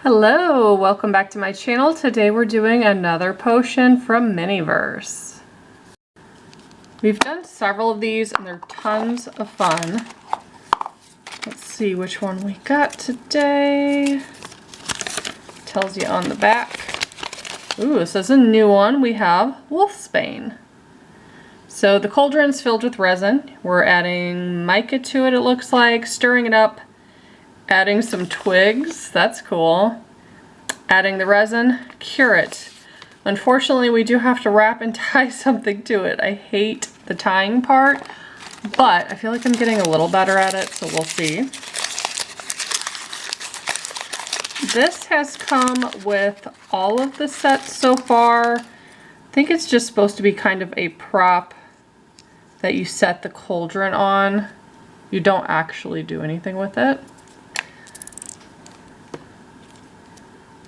Hello, welcome back to my channel. Today we're doing another potion from Miniverse. We've done several of these and they're tons of fun. Let's see which one we got today. Tells you on the back. Ooh, this is a new one. We have Wolfsbane. So the cauldron's filled with resin. We're adding mica to it, it looks like, stirring it up. Adding some twigs, that's cool. Adding the resin, cure it. Unfortunately, we do have to wrap and tie something to it. I hate the tying part, but I feel like I'm getting a little better at it, so we'll see. This has come with all of the sets so far. I think it's just supposed to be kind of a prop that you set the cauldron on. You don't actually do anything with it.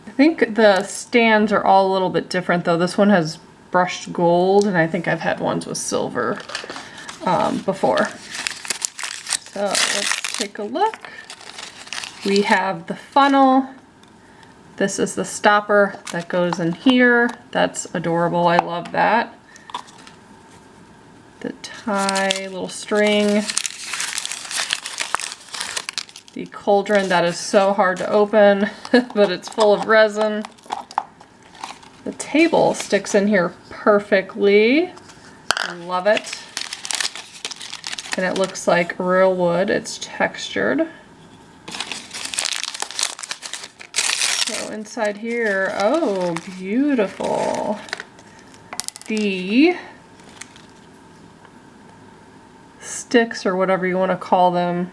I think the stands are all a little bit different though. This one has brushed gold and I think I've had ones with silver before. So let's take a look. We have the funnel. This is the stopper that goes in here. That's adorable, I love that. The tie, little string. The cauldron that is so hard to open, but it's full of resin. The table sticks in here perfectly. I love it. And it looks like real wood. It's textured. So inside here, oh, beautiful. The sticks, or whatever you want to call them,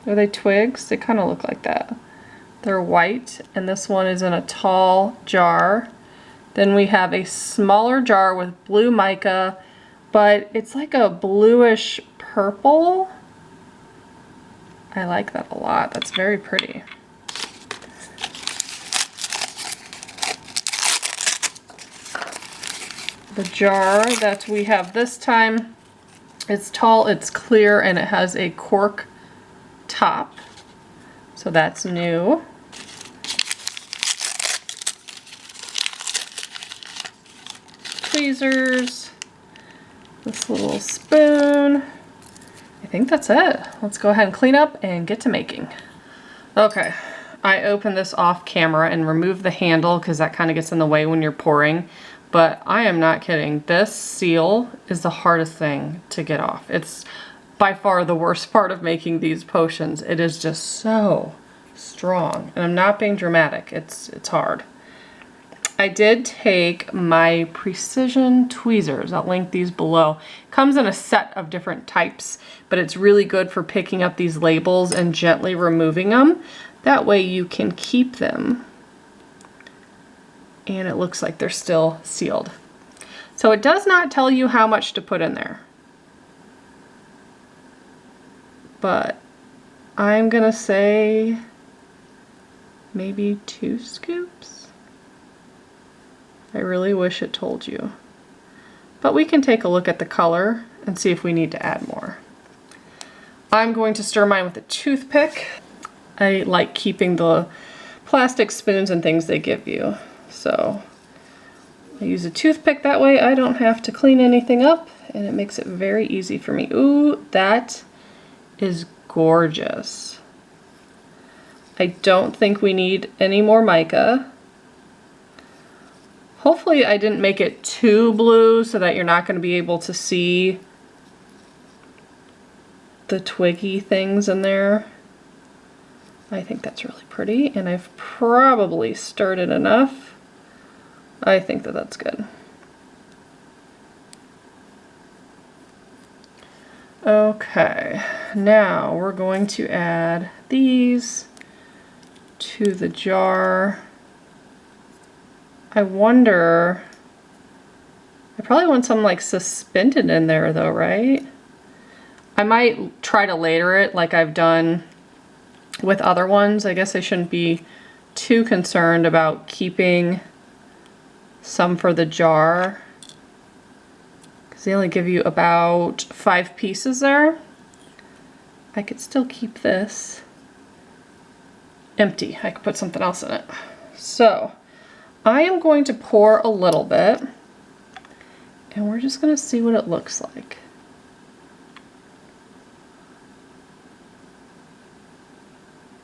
are they twigs? They kind of look like that. They're white, and this one is in a tall jar. Then we have a smaller jar with blue mica, but it's like a bluish purple. I like that a lot. That's very pretty. The jar that we have this time, it's tall, it's clear, and it has a cork top, so that's new. Tweezers, this little spoon. I think that's it. Let's go ahead and clean up and get to making. Okay, I opened this off camera and removed the handle because that kind of gets in the way when you're pouring, but I am not kidding. This seal is the hardest thing to get off. It's by far the worst part of making these potions. It is just so strong, and I'm not being dramatic. It's hard. I did take my precision tweezers. I'll link these below. It comes in a set of different types, but it's really good for picking up these labels and gently removing them. That way you can keep them, and it looks like they're still sealed. So it does not tell you how much to put in there, but I'm gonna say maybe 2 scoops. I really wish it told you, but we can take a look at the color and see if we need to add more. I'm going to stir mine with a toothpick. I like keeping the plastic spoons and things they give you, so I use a toothpick that way I don't have to clean anything up, and it makes it very easy for me. Ooh, that is gorgeous. I don't think we need any more mica. Hopefully I didn't make it too blue so that you're not going to be able to see the twiggy things in there. I think that's really pretty, and I've probably stirred it enough. I think that that's good. Okay, now we're going to add these to the jar. I wonder, I probably want some like suspended in there though, right? I might try to layer it like I've done with other ones. I guess I shouldn't be too concerned about keeping some for the jar, they only give you about 5 pieces there. I could still keep this empty. I could put something else in it. So I am going to pour a little bit, and we're just going to see what it looks like.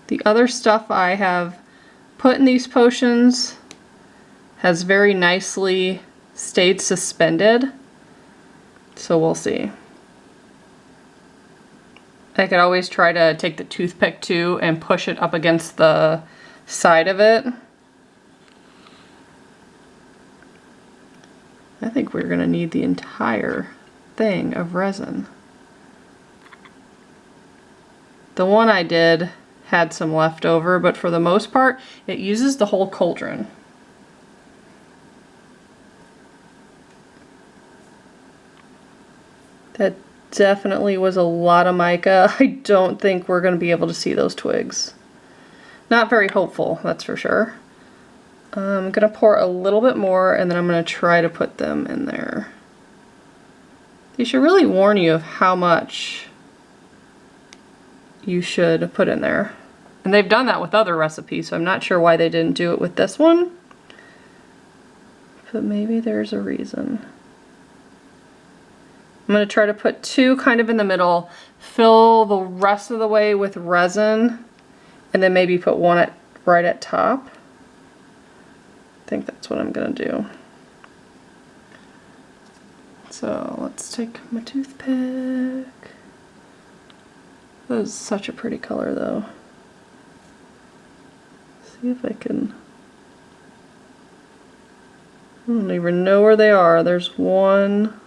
The other stuff I have put in these potions has very nicely stayed suspended, so we'll see. I could always try to take the toothpick too and push it up against the side of it. I think we're going to need the entire thing of resin. The one I did had some left over, but for the most part, it uses the whole cauldron. That definitely was a lot of mica. I don't think we're going to be able to see those twigs. Not very hopeful, that's for sure. I'm going to pour a little bit more, and then I'm going to try to put them in there. They should really warn you of how much you should put in there. And they've done that with other recipes, so I'm not sure why they didn't do it with this one. But maybe there's a reason. I'm going to try to put two kind of in the middle, fill the rest of the way with resin, and then maybe put one right at top. I think that's what I'm going to do. So let's take my toothpick. That is such a pretty color though. See if I can... I don't even know where they are. There's one.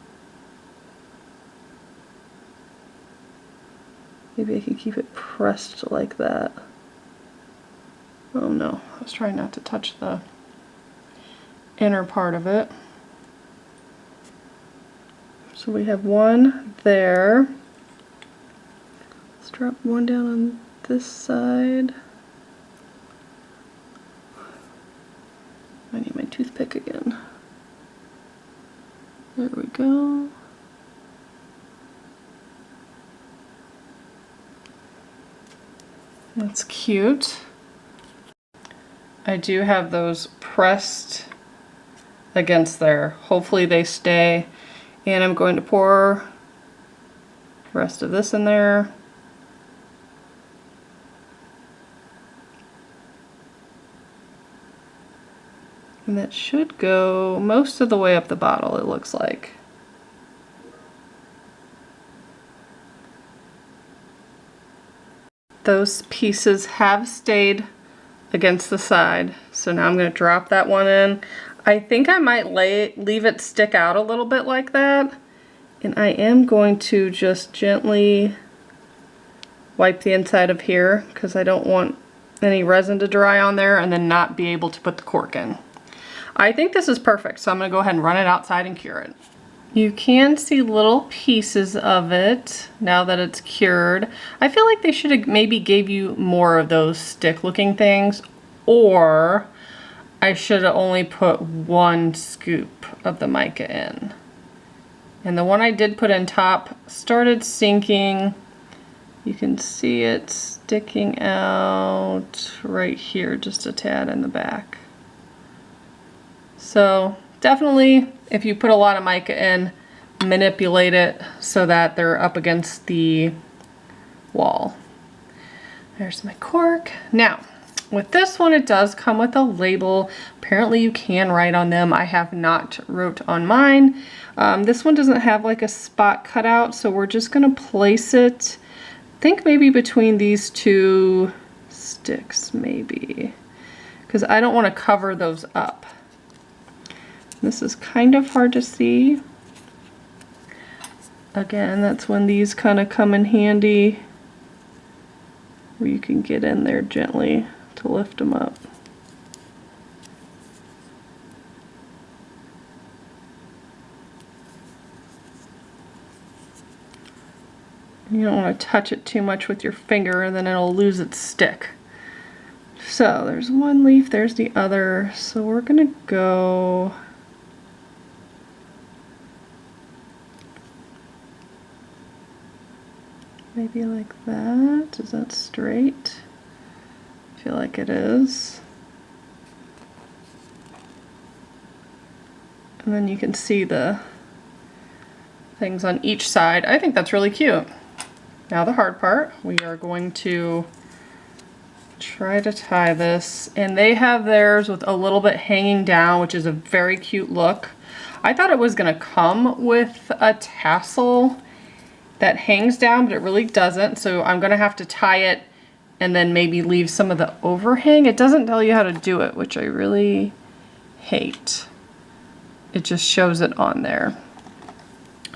Maybe I can keep it pressed like that. Oh no, I was trying not to touch the inner part of it. So we have one there. Let's drop one down on this side. I need my toothpick again. There we go. That's cute. I do have those pressed against there. Hopefully they stay. And I'm going to pour the rest of this in there. And that should go most of the way up the bottle, it looks like. Those pieces have stayed against the side, so now I'm going to drop that one in. I think I might leave it stick out a little bit like that, and I am going to just gently wipe the inside of here because I don't want any resin to dry on there and then not be able to put the cork in. I think this is perfect, so I'm going to go ahead and run it outside and cure it. You can see little pieces of it now that it's cured. I feel like they should have maybe gave you more of those stick looking things, or I should have only put one scoop of the mica in. And the one I did put in top started sinking. You can see it sticking out right here, just a tad in the back. So definitely, if you put a lot of mica in, manipulate it so that they're up against the wall. There's my cork. Now, with this one, it does come with a label. Apparently you can write on them. I have not wrote on mine. This one doesn't have like a spot cut out, so we're just gonna place it, I think maybe between these two sticks, maybe, because I don't want to cover those up. This is kind of hard to see. Again, that's when these kind of come in handy, where you can get in there gently to lift them up. You don't want to touch it too much with your finger, and then it'll lose its stick. So there's one leaf, there's the other. So we're gonna go maybe like that. Is that straight? I feel like it is. And then you can see the things on each side. I think that's really cute. Now the hard part, we are going to try to tie this, and they have theirs with a little bit hanging down, which is a very cute look. I thought it was gonna come with a tassel that hangs down, but it really doesn't, so I'm gonna have to tie it and then maybe leave some of the overhang. It doesn't tell you how to do it, which I really hate. It just shows it on there.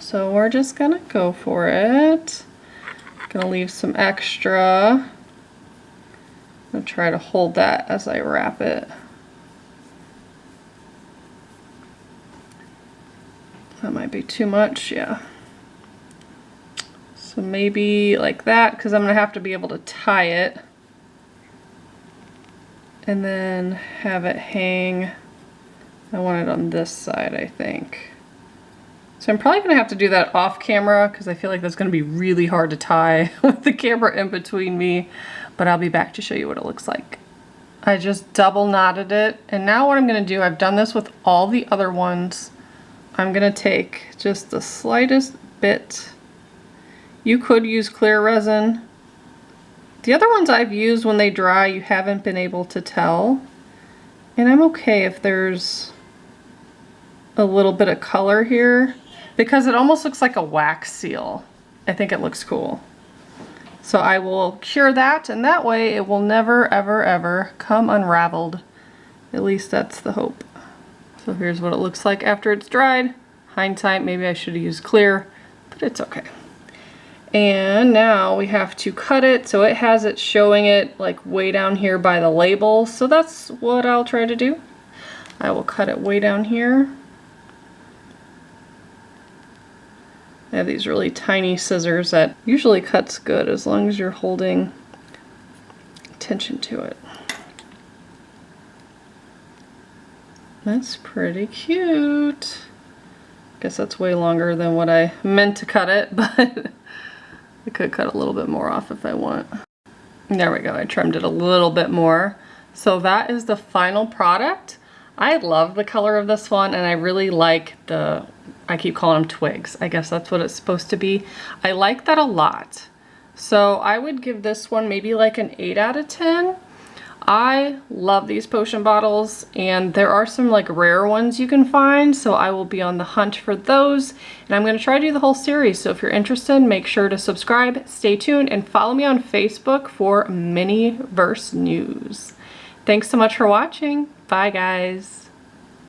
So we're just gonna go for it. Gonna leave some extra. I'm gonna try to hold that as I wrap it. That might be too much, yeah. So maybe like that, because I'm gonna have to be able to tie it and then have it hang. I want it on this side, I think. So I'm probably gonna have to do that off camera because I feel like that's gonna be really hard to tie with the camera in between me, but I'll be back to show you what it looks like. I just double knotted it, and now what I'm gonna do, I've done this with all the other ones. I'm gonna take just the slightest bit. You could use clear resin. The other ones I've used, when they dry, you haven't been able to tell. And I'm okay if there's a little bit of color here, because it almost looks like a wax seal. I think it looks cool. So I will cure that, and that way it will never, ever, ever come unraveled. At least that's the hope. So here's what it looks like after it's dried. Hindsight, maybe I should have used clear, but it's okay. And now we have to cut it, so it has it showing it like way down here by the label. So that's what I'll try to do. I will cut it way down here. I have these really tiny scissors that usually cuts good as long as you're holding attention to it. That's pretty cute. Guess that's way longer than what I meant to cut it, but I could cut a little bit more off if I want. There we go, I trimmed it a little bit more. So that is the final product. I love the color of this one, and I really like the, I keep calling them twigs. I guess that's what it's supposed to be. I like that a lot. So I would give this one maybe like an 8 out of 10. I love these potion bottles, and there are some like rare ones you can find, so I will be on the hunt for those, and I'm going to try to do the whole series. So if you're interested, make sure to subscribe, stay tuned, and follow me on Facebook for Miniverse news. Thanks so much for watching. Bye guys.